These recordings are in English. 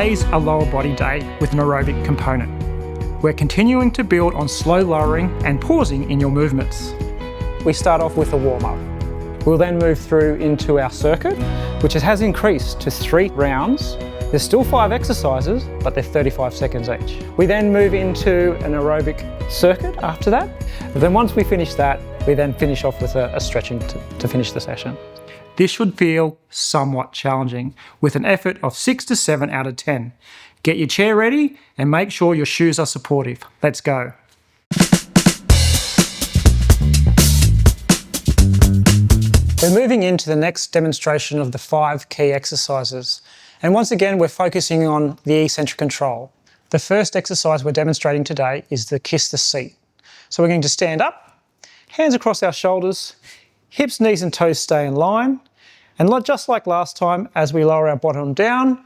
Today's a lower body day with an aerobic component. We're continuing to build on slow lowering and pausing in your movements. We start off with a warm-up. We'll then move through into our circuit, which has increased to 3 rounds. There's still 5 exercises, but they're 35 seconds each. We then move into an aerobic circuit after that. And then once we finish that, we then finish off with a stretching to finish the session. This should feel somewhat challenging with an effort of 6 to 7 out of 10. Get your chair ready and make sure your shoes are supportive. Let's go. We're moving into the next demonstration of the 5 key exercises. And once again, we're focusing on the eccentric control. The first exercise we're demonstrating today is the kiss the seat. So we're going to stand up, hands across our shoulders, hips, knees and toes stay in line. And just like last time, as we lower our bottom down,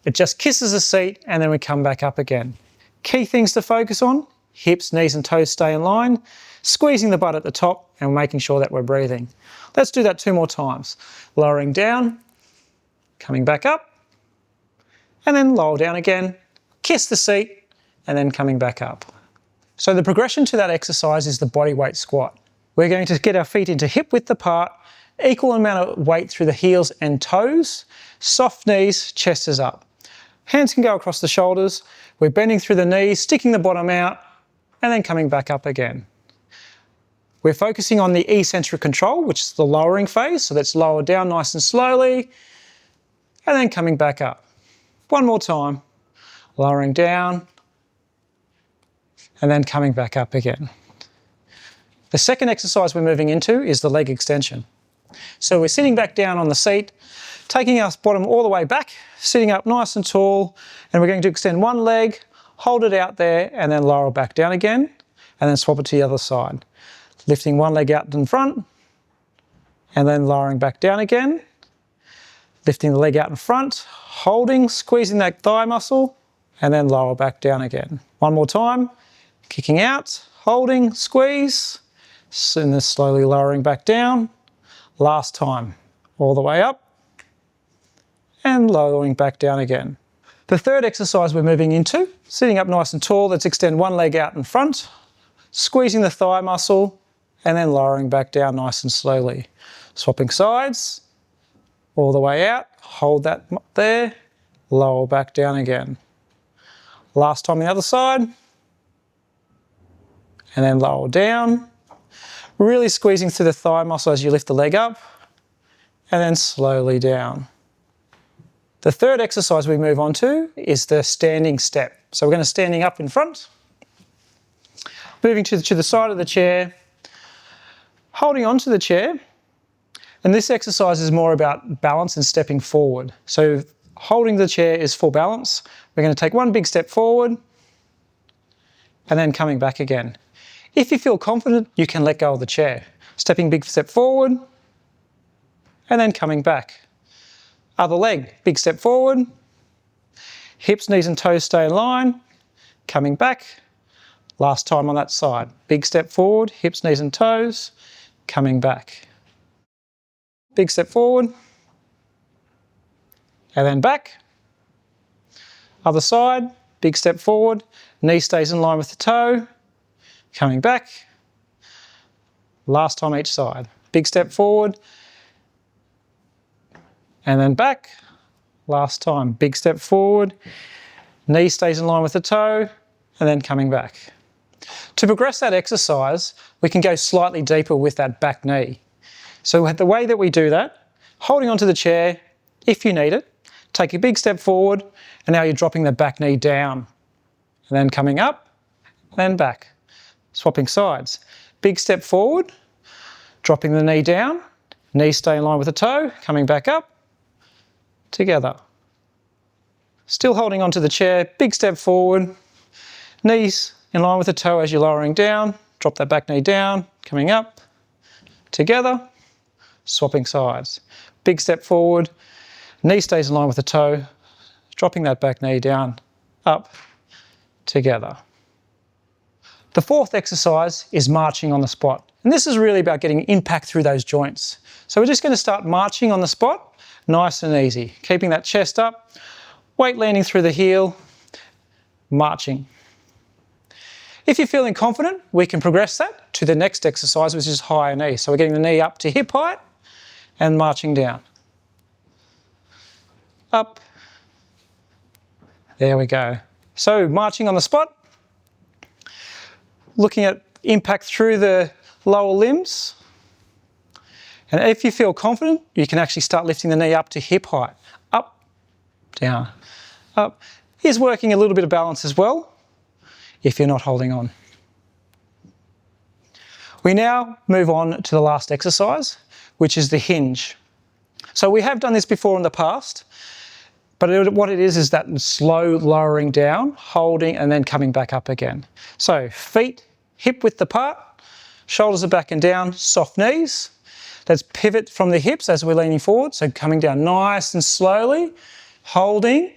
it just kisses the seat and then we come back up again. Key things to focus on: hips, knees and toes stay in line, squeezing the butt at the top and making sure that we're breathing. Let's do that 2 more times. Lowering down, coming back up, and then lower down again, kiss the seat, and then coming back up. So the progression to that exercise is the body weight squat. We're going to get our feet into hip width apart, equal amount of weight through the heels and toes, soft knees, chest is up. Hands can go across the shoulders. We're bending through the knees, sticking the bottom out, and then coming back up again. We're focusing on the eccentric control, which is the lowering phase. So let's lower down nice and slowly, and then coming back up. 1 more time. Lowering down, and then coming back up again. The second exercise we're moving into is the leg extension. So we're sitting back down on the seat, taking our bottom all the way back, sitting up nice and tall, and we're going to extend one leg, hold it out there, and then lower it back down again, and then swap it to the other side. Lifting one leg out in front, and then lowering back down again. Lifting the leg out in front, holding, squeezing that thigh muscle, and then lower back down again. 1 more time, kicking out, holding, squeeze, and then slowly lowering back down. Last time, all the way up, and lowering back down again. The third exercise we're moving into, sitting up nice and tall, let's extend one leg out in front, squeezing the thigh muscle, and then lowering back down nice and slowly. Swapping sides, all the way out, hold that there, lower back down again. Last time the other side, and then lower down. Really squeezing through the thigh muscle as you lift the leg up, and then slowly down. The third exercise we move on to is the standing step. So we're going to standing up in front, moving to the side of the chair, holding onto the chair, and this exercise is more about balance and stepping forward. So holding the chair is for balance. We're going to take one big step forward, and then coming back again. If you feel confident, you can let go of the chair. Stepping big step forward, and then coming back. Other leg, big step forward, hips, knees and toes stay in line, coming back. Last time on that side. Big step forward, hips, knees and toes, coming back. Big step forward, and then back. Other side, big step forward, knee stays in line with the toe, coming back. Last time each side. Big step forward, and then back. Last time. Big step forward, knee stays in line with the toe, and then coming back. To progress that exercise, we can go slightly deeper with that back knee. So the way that we do that, holding onto the chair, if you need it, take a big step forward, and now you're dropping the back knee down, and then coming up, then back. Swapping sides. Big step forward, dropping the knee down, knees stay in line with the toe, coming back up, together. Still holding onto the chair, big step forward, knees in line with the toe as you're lowering down, drop that back knee down, coming up, together, swapping sides. Big step forward, knee stays in line with the toe, dropping that back knee down, up, together. The fourth exercise is marching on the spot. And this is really about getting impact through those joints. So we're just going to start marching on the spot, nice and easy, keeping that chest up, weight landing through the heel, marching. If you're feeling confident, we can progress that to the next exercise, which is higher knee. So we're getting the knee up to hip height and marching down. Up. There we go. So marching on the spot, looking at impact through the lower limbs. And if you feel confident, you can actually start lifting the knee up to hip height. Up, down, up. Here's working a little bit of balance as well, if you're not holding on. We now move on to the last exercise, which is the hinge. So we have done this before in the past, but what it is that slow lowering down, holding, and then coming back up again. So feet hip width apart, shoulders are back and down, soft knees. Let's pivot from the hips as we're leaning forward. So coming down nice and slowly, holding,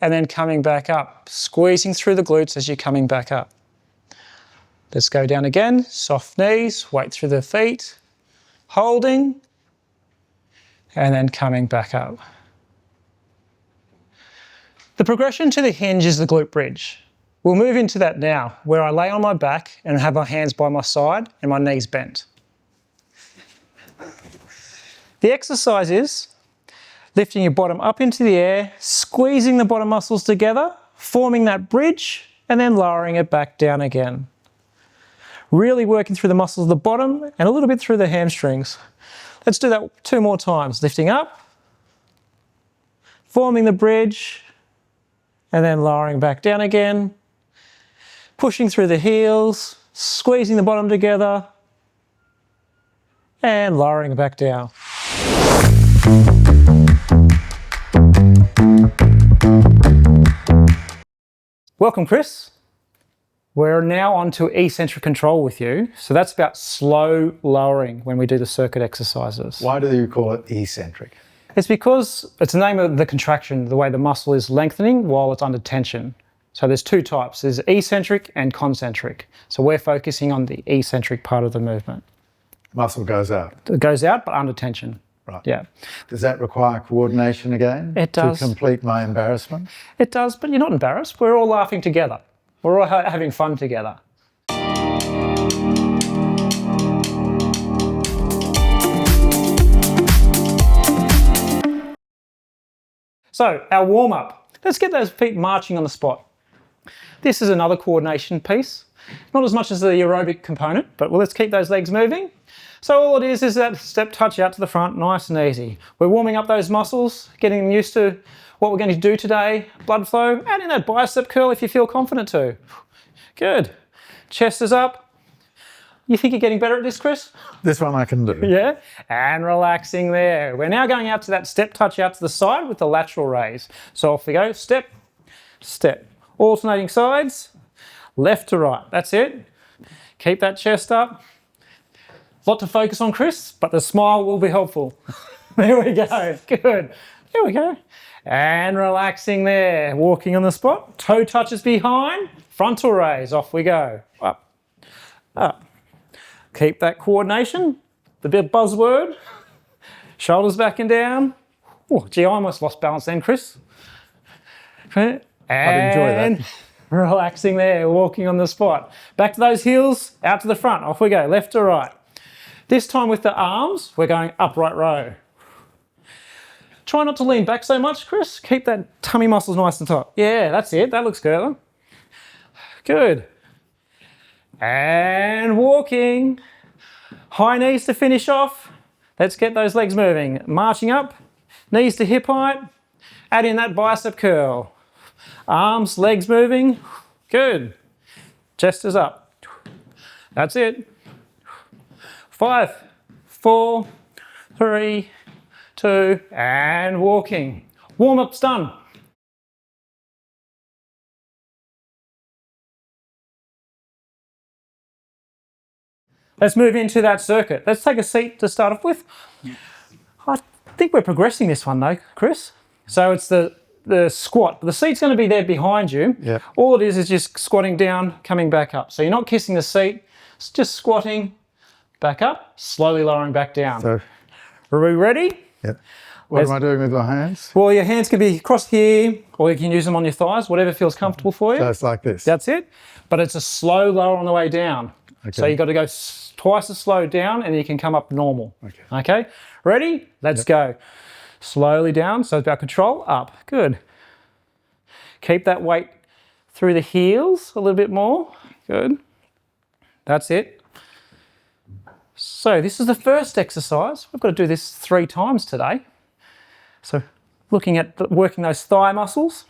and then coming back up, squeezing through the glutes as you're coming back up. Let's go down again, soft knees, weight through the feet, holding, and then coming back up. The progression to the hinge is the glute bridge. We'll move into that now, where I lay on my back and have my hands by my side and my knees bent. The exercise is lifting your bottom up into the air, squeezing the bottom muscles together, forming that bridge, and then lowering it back down again. Really working through the muscles of the bottom and a little bit through the hamstrings. Let's do that 2 more times. Lifting up, forming the bridge, and then lowering back down again. Pushing through the heels, squeezing the bottom together, and lowering it back down. Welcome, Chris. We're now on to eccentric control with you. So that's about slow lowering when we do the circuit exercises. Why do you call it eccentric? It's because it's the name of the contraction, the way the muscle is lengthening while it's under tension. So there's 2 types, there's eccentric and concentric. So we're focusing on the eccentric part of the movement. Muscle goes out. It goes out, but under tension. Right. Yeah. Does that require coordination again? It does. To complete my embarrassment? It does, but you're not embarrassed. We're all laughing together. We're all having fun together. So our warm-up. Let's get those feet marching on the spot. This is another coordination piece. Not as much as the aerobic component, but let's keep those legs moving. So all it is that step touch out to the front, nice and easy. We're warming up those muscles, getting them used to what we're going to do today, blood flow, add in that bicep curl if you feel confident to. Good. Chest is up. You think you're getting better at this, Chris? This one I can do. Yeah. And relaxing there. We're now going out to that step touch out to the side with the lateral raise. So off we go. Step, step. Alternating sides, left to right. That's it. Keep that chest up. A lot to focus on, Chris, but the smile will be helpful. There we go. Good. There we go. And relaxing there. Walking on the spot. Toe touches behind. Frontal raise. Off we go. Up. Up. Keep that coordination. The big buzzword. Shoulders back and down. Oh, gee, I almost lost balance then, Chris. And I'd enjoy that. Relaxing there. Walking on the spot. Back to those heels. Out to the front. Off we go. Left to right. This time with the arms, we're going upright row. Try not to lean back so much, Chris. Keep that tummy muscles nice and tight. Yeah, that's it. That looks good. Good. And walking. High knees to finish off. Let's get those legs moving. Marching up. Knees to hip height. Add in that bicep curl. Arms, legs moving. Good. Chest is up. That's it. 5, 4, 3, 2, and walking. Warm-up's done. Let's move into that circuit. Let's take a seat to start off with. I think we're progressing this one though, Chris. So it's the squat. The seat's going to be there behind you. Yep. All it is just squatting down, coming back up. So you're not kissing the seat, it's just squatting, back up, slowly lowering back down. So, Are we ready? yep. What am I doing with my hands? Well, your hands can be across here, or you can use them on your thighs, whatever feels comfortable for you. So it's like this. That's it. But it's a slow lower on the way down. Okay. So you've got to go twice as slow down, and you can come up normal. Okay? Ready? Let's go. Slowly down, so it's about control, up. Good. Keep that weight through the heels a little bit more. Good. That's it. So this is the first exercise. We've got to do this 3 times today. So looking at working those thigh muscles.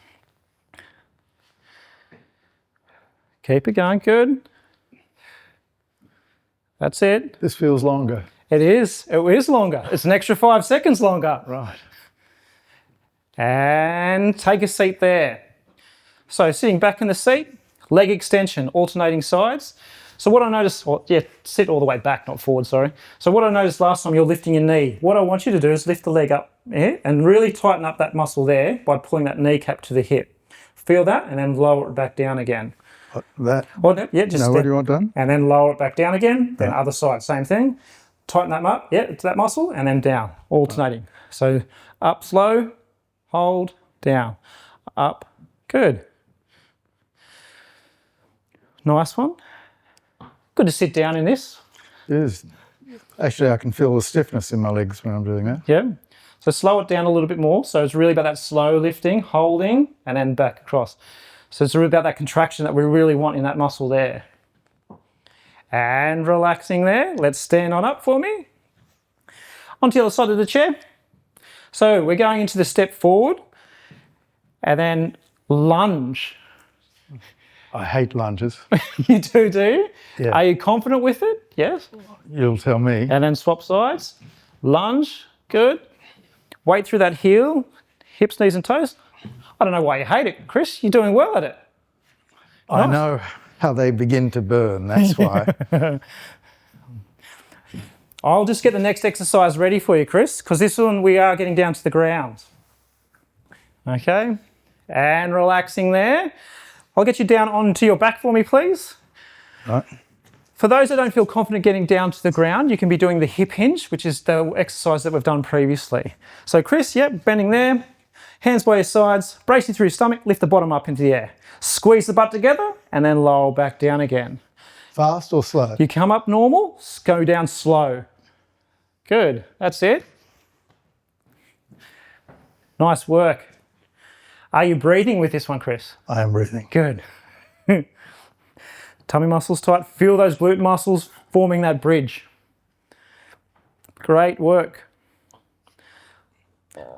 Keep it going, good. That's it. This feels longer. It is longer. It's an extra 5 seconds longer. Right. And take a seat there. So sitting back in the seat, leg extension, alternating sides. So what I noticed, sit all the way back, not forward, sorry. So what I noticed last time you're lifting your knee, what I want you to do is lift the leg up here and really tighten up that muscle there by pulling that kneecap to the hip. Feel that and then lower it back down again. That? Just what do you want done? And then lower it back down again, then other side, same thing. Tighten that up, to that muscle, and then down, alternating. So up slow, hold, down, up, good. Nice one. Good to sit down in this. It is. Actually, I can feel the stiffness in my legs when I'm doing that. Yeah. So slow it down a little bit more. So it's really about that slow lifting, holding, and then back across. So it's really about that contraction that we really want in that muscle there. And relaxing there. Let's stand on up for me. Onto the other side of the chair. So we're going into the step forward and then lunge. I hate lunges. You do? Yeah. Are you confident with it? Yes. You'll tell me. And then swap sides. Lunge, good. Weight through that heel, hips, knees and toes. I don't know why you hate it, Chris. You're doing well at it. I know how they begin to burn, that's why. I'll just get the next exercise ready for you, Chris, because this one we are getting down to the ground. Okay, and relaxing there. I'll get you down onto your back for me, please. Right. For those that don't feel confident getting down to the ground, you can be doing the hip hinge, which is the exercise that we've done previously. So Chris, bending there, hands by your sides, bracing through your stomach, lift the bottom up into the air. Squeeze the butt together and then lower back down again. Fast or slow? You come up normal, go down slow. Good, that's it. Nice work. Are you breathing with this one, Chris? I am breathing. Good. Tummy muscles tight. Feel those glute muscles forming that bridge. Great work.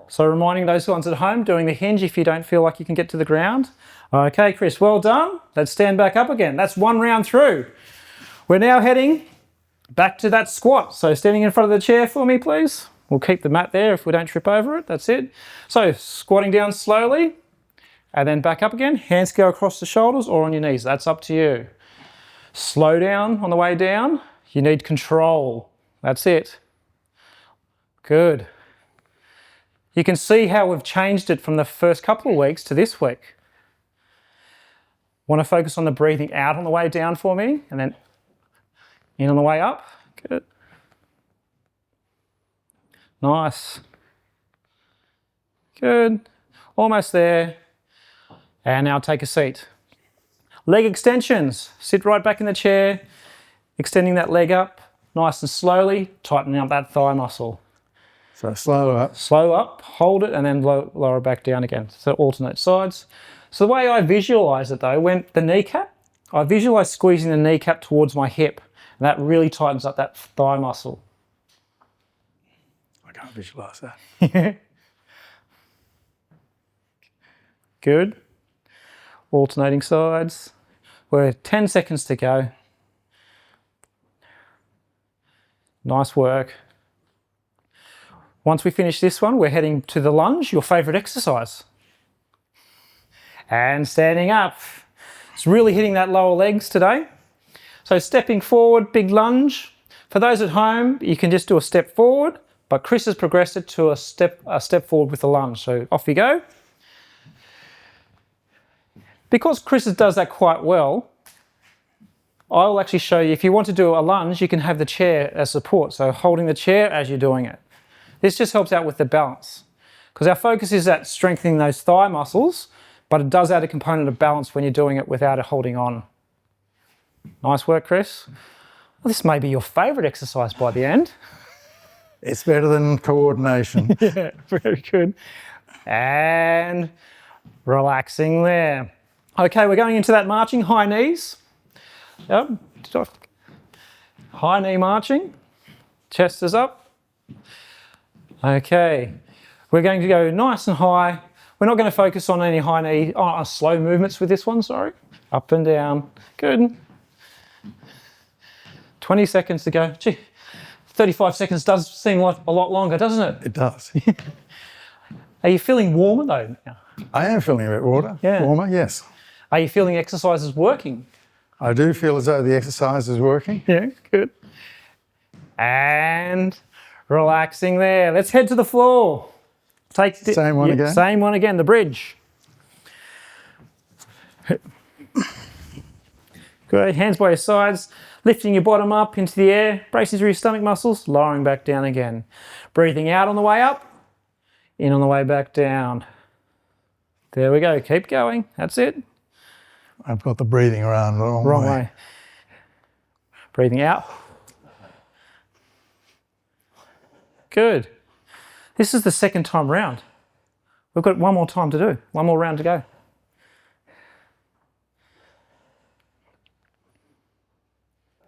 So reminding those ones at home, doing the hinge if you don't feel like you can get to the ground. Okay, Chris, well done. Let's stand back up again. That's 1 round through. We're now heading back to that squat. So standing in front of the chair for me, please. We'll keep the mat there if we don't trip over it. That's it. So squatting down slowly and then back up again. Hands go across the shoulders or on your knees. That's up to you. Slow down on the way down. You need control. That's it. Good. You can see how we've changed it from the first couple of weeks to this week. Want to focus on the breathing out on the way down for me and then in on the way up. Good. Nice. Good. Almost there. And now take a seat. Leg extensions. Sit right back in the chair, extending that leg up nice and slowly, tightening up that thigh muscle. So slow up. Slow up, hold it, and then lower back down again. So alternate sides. So the way I visualize it though, when the kneecap, I visualize squeezing the kneecap towards my hip, and that really tightens up that thigh muscle. I can't visualize that. Good. Alternating sides. We're 10 seconds to go. Nice work. Once we finish this one, we're heading to the lunge, your favorite exercise. And standing up. It's really hitting that lower legs today. So stepping forward, big lunge. For those at home, you can just do a step forward, but Chris has progressed it to a step forward with a lunge. So off you go. Because Chris does that quite well, I'll actually show you, if you want to do a lunge, you can have the chair as support. So holding the chair as you're doing it. This just helps out with the balance. because our focus is at strengthening those thigh muscles, but it does add a component of balance when you're doing it without it holding on. Nice work, Chris. Well, this may be your favourite exercise by the end. It's better than coordination. Yeah, very good. And relaxing there. Okay, we're going into that marching, high knees. Yep. High knee marching. Chest is up. Okay. We're going to go nice and high. We're not going to focus on any high knee, slow movements with this one, sorry. Up and down. Good. 20 seconds to go. Gee, 35 seconds does seem like a lot longer, doesn't it? It does. Are you feeling warmer though now? I am feeling a bit warmer, yes. Are you feeling exercises working? I do feel as though the exercise is working. Yeah, good. And relaxing there. Let's head to the floor. Take the Same one again? Same one again, the bridge. Good, hands by your sides, lifting your bottom up into the air, bracing through your stomach muscles, lowering back down again. Breathing out on the way up, in on the way back down. There we go, keep going, that's it. I've got the breathing around the wrong way. Breathing out. Good. This is the second time round. We've got one more time to do, one more round to go.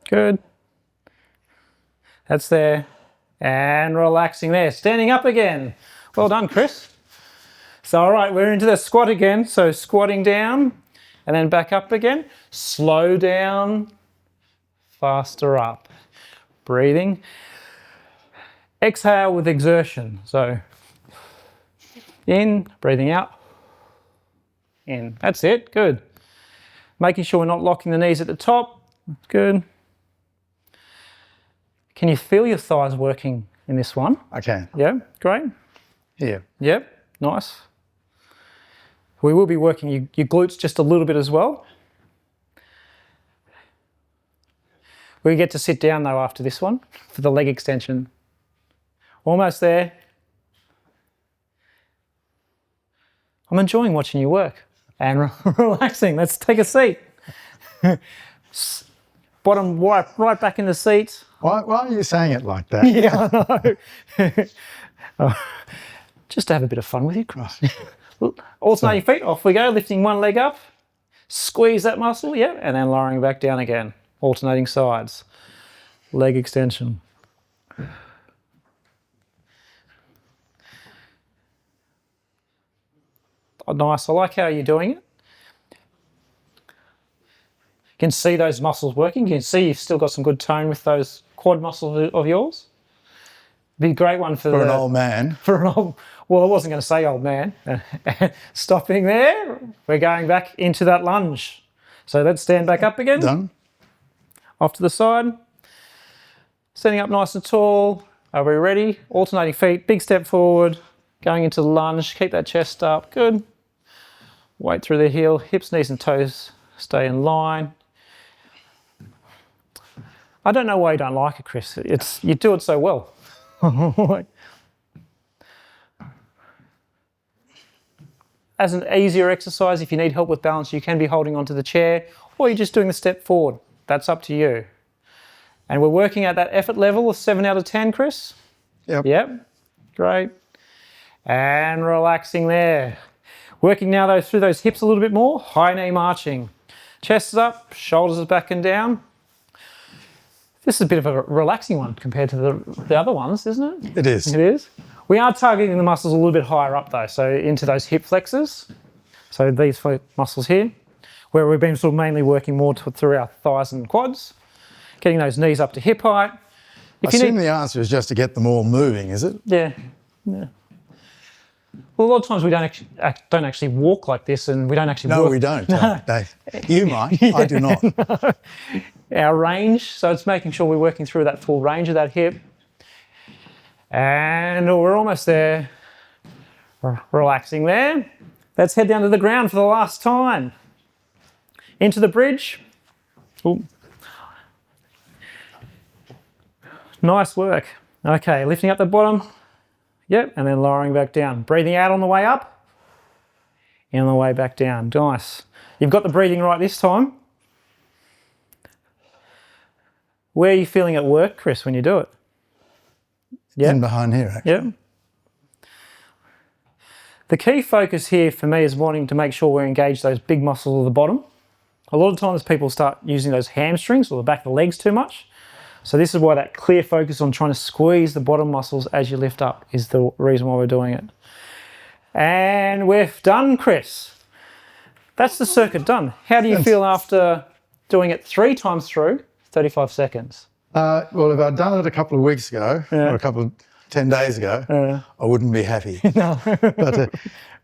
Good. That's there. And relaxing there. Standing up again. Well done, Chris. So, all right, we're into the squat again. So squatting down and then back up again. Slow down, faster up. Breathing. Exhale with exertion. So in, breathing out, in. That's it, good. Making sure we're not locking the knees at the top. Good. Can you feel your thighs working in this one? I can. Yeah, great. Here. Yep, nice. We will be working your glutes just a little bit as well. We get to sit down though after this one for the leg extension. Almost there. I'm enjoying watching you work and relaxing. Let's take a seat. Bottom right back in the seat. Why are you saying it like that? Yeah, I know. Just to have a bit of fun with you, Chris. Alternating feet, off we go, lifting one leg up, squeeze that muscle, yeah, and then lowering back down again. Alternating sides. Leg extension. Oh, nice, I like how you're doing it. You can see those muscles working. You can see you've still got some good tone with those quad muscles of yours. Be a great one for an old man. For an old, well, I wasn't going to say old man. Stopping there, we're going back into that lunge. So let's stand back up again. Done. Off to the side. Standing up nice and tall. Are we ready? Alternating feet, big step forward. Going into the lunge, keep that chest up, good. Weight through the heel, hips, knees and toes stay in line. I don't know why you don't like it, Chris. You do it so well. As an easier exercise, if you need help with balance, you can be holding onto the chair or you're just doing the step forward. That's up to you. And we're working at that effort level of 7 out of 10, Chris? Yep. Yep, great. And relaxing there. Working now though through those hips a little bit more, high knee marching. Chest is up, shoulders are back and down. This is a bit of a relaxing one compared to the other ones, isn't it? It is. It is. We are targeting the muscles a little bit higher up though, so into those hip flexors. So these muscles here, where we've been sort of mainly working more through our thighs and quads. Getting those knees up to hip height. I assume the answer is just to get them all moving, is it? Yeah. Well, a lot of times we don't actually walk like this, and we don't actually. No, work. we don't. Dave. You might. I do not. No. Our range, so it's making sure we're working through that full range of that hip. And we're almost there. Relaxing there. Let's head down to the ground for the last time. Into the bridge. Ooh. Nice work. Okay, lifting up the bottom. Yep, and then lowering back down. Breathing out on the way up, in on the way back down. Nice. You've got the breathing right this time. Where are you feeling at work, Chris, when you do it? Yeah. In behind here, actually. Yep. The key focus here for me is wanting to make sure we engage those big muscles at the bottom. A lot of times people start using those hamstrings or the back of the legs too much. So this is why that clear focus on trying to squeeze the bottom muscles as you lift up is the reason why we're doing it. And we're done, Chris. That's the circuit done. How do you feel after doing it 3 times through 35 seconds? Well, if I'd done it a couple of weeks ago or a couple of 10 days ago, I wouldn't be happy. No. But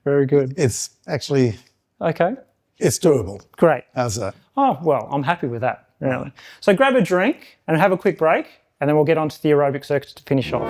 Very good. it's actually, Okay. it's doable. Great. How's that? Oh, well, I'm happy with that, really. So grab a drink and have a quick break, and then we'll get on to the aerobic circuits to finish off.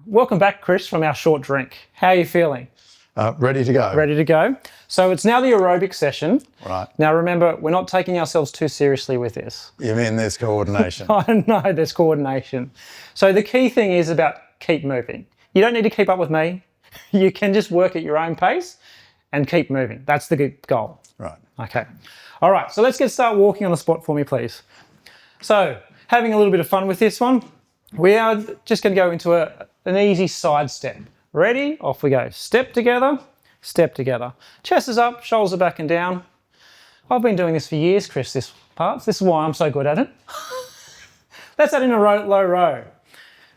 Welcome back, Chris, from our short drink. How are you feeling? Ready to go. Ready to go? So it's now the aerobic session. Right. Now remember, we're not taking ourselves too seriously with this. You mean there's coordination? I know there's coordination. So the key thing is about keep moving. You don't need to keep up with me. You can just work at your own pace and keep moving. That's the good goal. Right. Okay. All right, so let's start walking on the spot for me, please. So having a little bit of fun with this one, we are just going to go into an easy side step. Ready? Off we go. Step together, step together. Chest is up, shoulders are back and down. I've been doing this for years, Chris, this part. This is why I'm so good at it. That's that in a low row.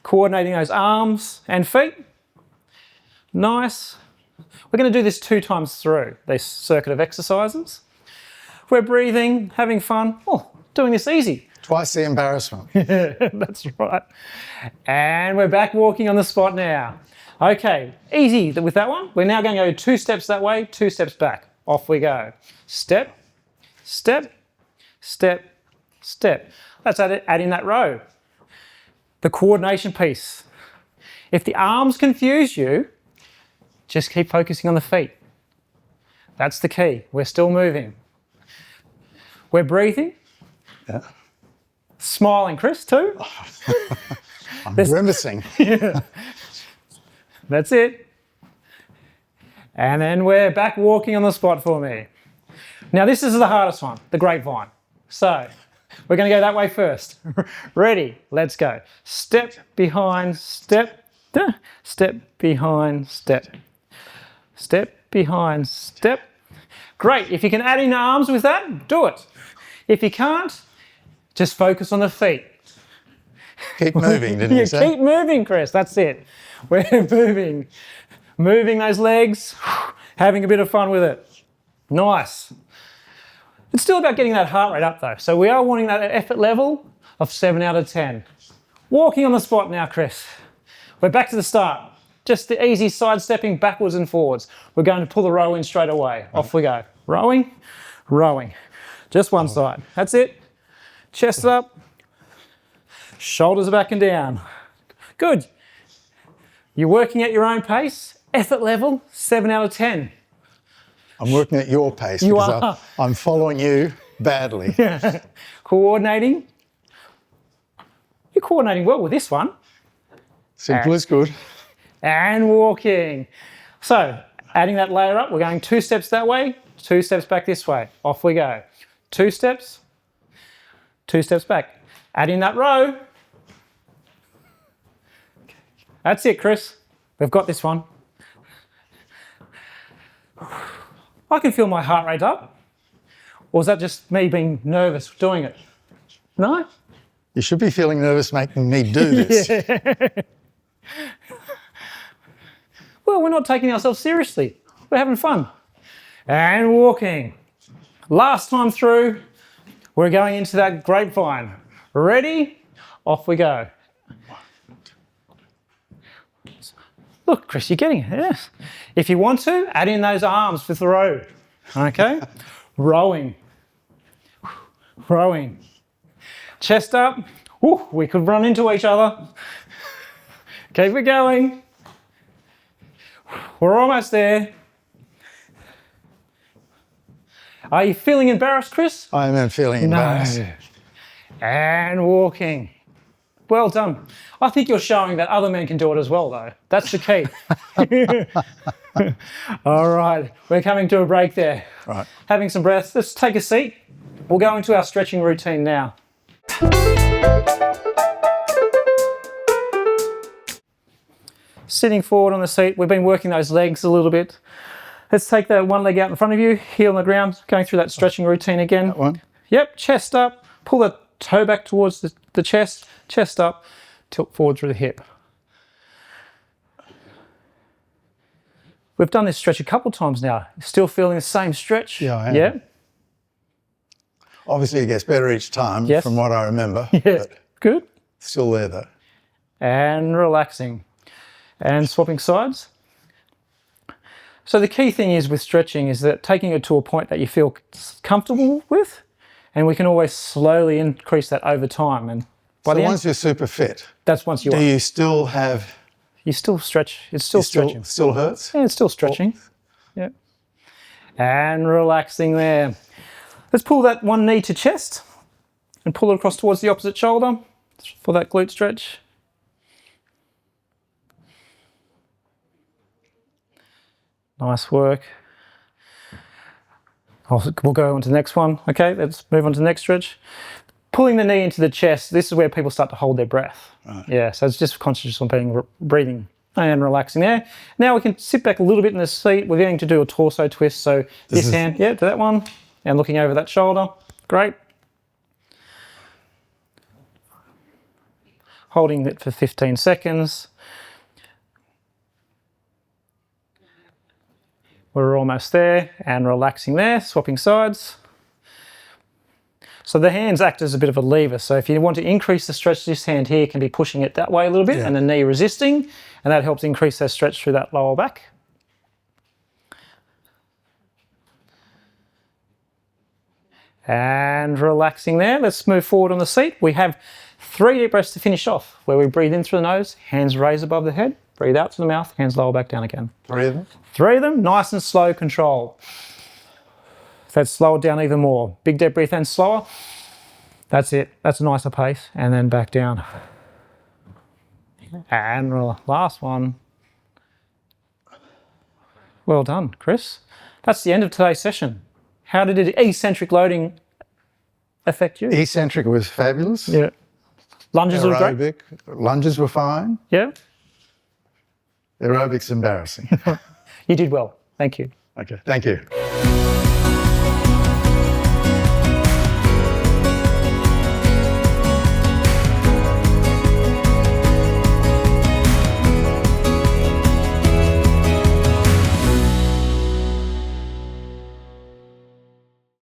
Coordinating those arms and feet. Nice. We're going to do this 2 times through this circuit of exercises. We're breathing, having fun. Oh, doing this easy. Twice the embarrassment. That's right. And we're back walking on the spot now. Okay, easy with that one. We're now going to go 2 steps that way, 2 steps back. Off we go. Step, step, step, step. Let's add in that row. The coordination piece. If the arms confuse you, just keep focusing on the feet. That's the key. We're still moving. We're breathing. Yeah. Smiling, Chris, too. I'm grimacing. That's it. And then we're back walking on the spot for me. Now this is the hardest one, the grapevine. So we're going to go that way first. Ready? Let's go. Step behind, step, step behind, step. Step behind, step. Great. If you can add in arms with that, do it. If you can't, just focus on the feet. Keep moving, didn't you say? Keep moving, Chris. That's it. We're moving. Moving those legs, having a bit of fun with it. Nice. It's still about getting that heart rate up though. So we are wanting that effort level of 7 out of 10. Walking on the spot now, Chris. We're back to the start. Just the easy sidestepping backwards and forwards. We're going to pull the row in straight away. Off we go. Rowing, rowing. Just one side. That's it. Chest up. Shoulders are back and down. Good. You're working at your own pace. Effort level, 7 out of 10. I'm working at your pace You because are. I'm following you badly. Coordinating. You're coordinating well with this one. Simple is good. And walking. So, adding that layer up, we're going 2 steps that way, 2 steps back this way. Off we go. 2 steps, 2 steps back. Add in that row. That's it, Chris. We've got this one. I can feel my heart rate up. Or is that just me being nervous doing it? No? You should be feeling nervous making me do this. Well, we're not taking ourselves seriously. We're having fun. And walking. Last time through, we're going into that grapevine. Ready? Off we go. Look, Chris, you're getting it, yes. If you want to, add in those arms with the row, okay? Rowing, rowing. Chest up. Ooh, we could run into each other. Keep it going. We're almost there. Are you feeling embarrassed, Chris? I am feeling embarrassed. And walking. Well done. I think you're showing that other men can do it as well, though. That's the key. All right, we're coming to a break there. Right. Having some breath. Let's take a seat. We'll go into our stretching routine now. Sitting forward on the seat, we've been working those legs a little bit. Let's take that one leg out in front of you, heel on the ground, going through that stretching routine again. That one? Yep, chest up, pull the toe back towards the chest up, tilt forward through the hip. We've done this stretch a couple times now. Still feeling the same stretch? Yeah, I am. Yeah? Obviously, it gets better each time, Yes. from what I remember. Yeah, But good. still there, though. And relaxing. And swapping sides. So the key thing is with stretching is that taking it to a point that you feel comfortable with, and we can always slowly increase that over time. And by So the end, once you're super fit, that's once you do are. you still have... You still stretch. It's still stretching. Still hurts? Yeah, it's still stretching. Yeah. And relaxing there. Let's pull that one knee to chest and pull it across towards the opposite shoulder for that glute stretch. Nice work. We'll go on to the next one. Okay, let's move on to the next stretch. Pulling the knee into the chest, this is where people start to hold their breath. Right. Yeah, so it's just conscious on breathing and relaxing there. Now we can sit back a little bit in the seat. We're going to do a torso twist. So this hand, yeah, to that one, and looking over that shoulder. Great. Holding it for 15 seconds. We're almost there, and relaxing there, swapping sides. So the hands act as a bit of a lever. So if you want to increase the stretch, this hand here can be pushing it that way a little bit, and the knee resisting, and that helps increase that stretch through that lower back. And relaxing there. Let's move forward on the seat. We have 3 deep breaths to finish off, where we breathe in through the nose, hands raised above the head, breathe out through the mouth, hands lower back down again. 3 of them? 3 of them, nice and slow control. Let's slow it down even more. Big deep breath and slower. That's it. That's a nicer pace. And then back down. And last one. Well done, Chris. That's the end of today's session. How did eccentric loading affect you? Eccentric was fabulous. Yeah. Lunges were great? Aerobic. Lunges were fine. Yeah. Aerobic's embarrassing. You did well. Thank you. Okay, thank you.